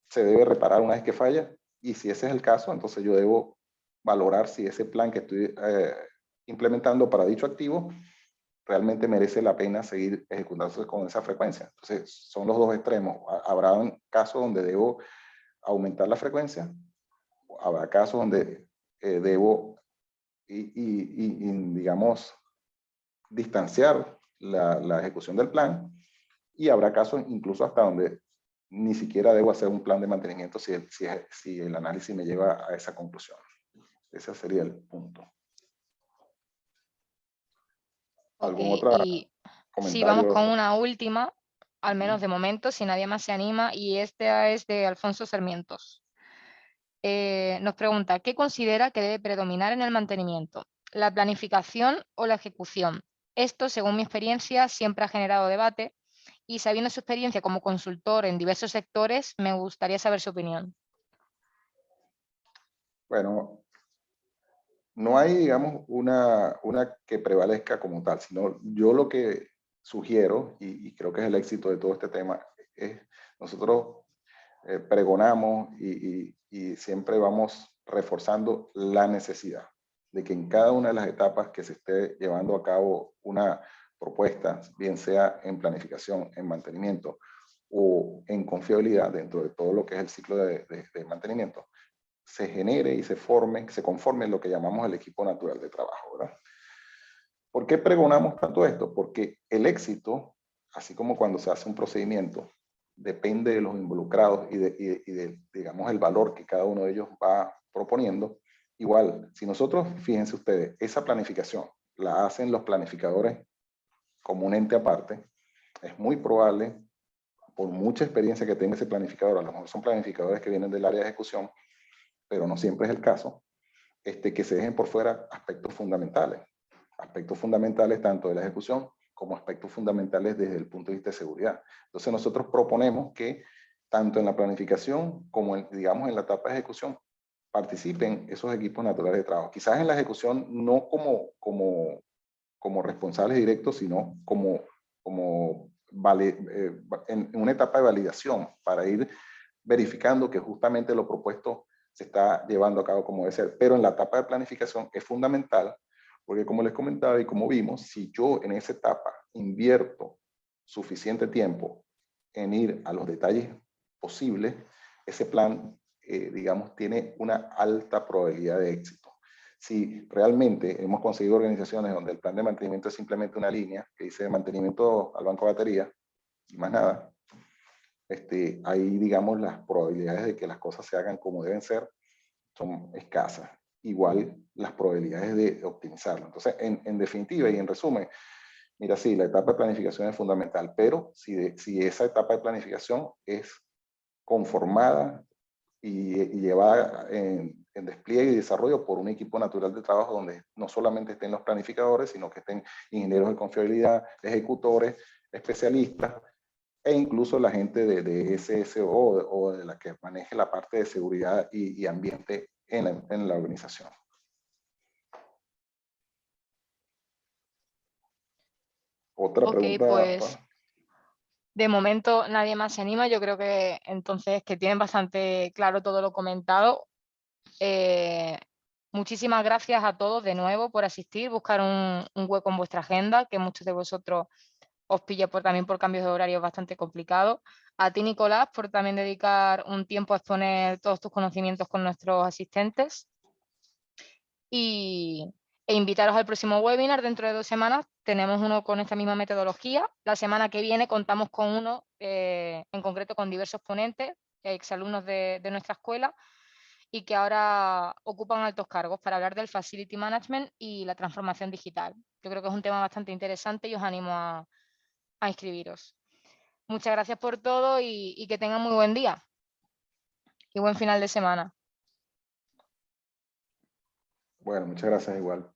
se debe reparar una vez que falla y si ese es el caso, entonces yo debo valorar si ese plan que estoy implementando para dicho activo realmente merece la pena seguir ejecutándose con esa frecuencia. Entonces, son los dos extremos. Habrá casos donde debo aumentar la frecuencia, habrá casos donde debo, digamos, distanciar la ejecución del plan y habrá casos incluso hasta donde ni siquiera debo hacer un plan de mantenimiento si el análisis me lleva a esa conclusión. Ese sería el punto. ¿Algún otro Y sí, vamos comentario? con una última, al menos de momento, si nadie más se anima, y esta es de Alfonso Sarmientos. nos pregunta, ¿qué considera que debe predominar en el mantenimiento? ¿La planificación o la ejecución? Esto, según mi experiencia, siempre ha generado debate y sabiendo su experiencia como consultor en diversos sectores, me gustaría saber su opinión. Bueno, no hay, digamos, una que prevalezca como tal, sino yo lo que sugiero, y creo que es el éxito de todo este tema, es nosotros pregonamos y siempre vamos reforzando la necesidad de que en cada una de las etapas que se esté llevando a cabo una propuesta, bien sea en planificación, en mantenimiento o en confiabilidad dentro de todo lo que es el ciclo de mantenimiento, se genere y se forme, se conforme en lo que llamamos el equipo natural de trabajo, ¿verdad? ¿Por qué pregonamos tanto esto? Porque el éxito, así como cuando se hace un procedimiento, depende de los involucrados y de, digamos, el valor que cada uno de ellos va proponiendo. Igual, si nosotros, fíjense ustedes, esa planificación la hacen los planificadores como un ente aparte, es muy probable, por mucha experiencia que tenga ese planificador, a lo mejor son planificadores que vienen del área de ejecución, pero no siempre es el caso, que se dejen por fuera aspectos fundamentales tanto de la ejecución como aspectos fundamentales desde el punto de vista de seguridad. Entonces nosotros proponemos que tanto en la planificación como digamos en la etapa de ejecución participen esos equipos naturales de trabajo. Quizás en la ejecución no como responsables directos, sino en una etapa de validación para ir verificando que justamente lo propuesto se está llevando a cabo como debe ser. Pero en la etapa de planificación es fundamental, porque como les comentaba y como vimos, si yo en esa etapa invierto suficiente tiempo en ir a los detalles posibles, ese plan, digamos, tiene una alta probabilidad de éxito. Si realmente hemos conseguido organizaciones donde el plan de mantenimiento es simplemente una línea que dice mantenimiento al banco de batería y más nada, ahí, digamos, las probabilidades de que las cosas se hagan como deben ser son escasas. Igual las probabilidades de optimizarlo. Entonces, en definitiva y en resumen, mira, sí, la etapa de planificación es fundamental, pero si esa etapa de planificación es conformada y llevada en despliegue y desarrollo por un equipo natural de trabajo donde no solamente estén los planificadores, sino que estén ingenieros de confiabilidad, ejecutores, especialistas, e incluso la gente de SSO o de la que maneje la parte de seguridad y ambiente en la organización. Otra pregunta. Pues de momento nadie más se anima. Yo creo que entonces que tienen bastante claro todo lo comentado. Muchísimas gracias a todos de nuevo por asistir, buscar un hueco en vuestra agenda, que muchos de vosotros os pilla también por cambios de horarios bastante complicados. A ti, Nicolás, por también dedicar un tiempo a exponer todos tus conocimientos con nuestros asistentes. E invitaros al próximo webinar dentro de 2 semanas. Tenemos uno con esta misma metodología. La semana que viene contamos con uno, en concreto con diversos ponentes, exalumnos de nuestra escuela, y que ahora ocupan altos cargos para hablar del Facility Management y la transformación digital. Yo creo que es un tema bastante interesante y os animo a inscribiros. Muchas gracias por todo y que tengan muy buen día y buen final de semana. Bueno, muchas gracias igual.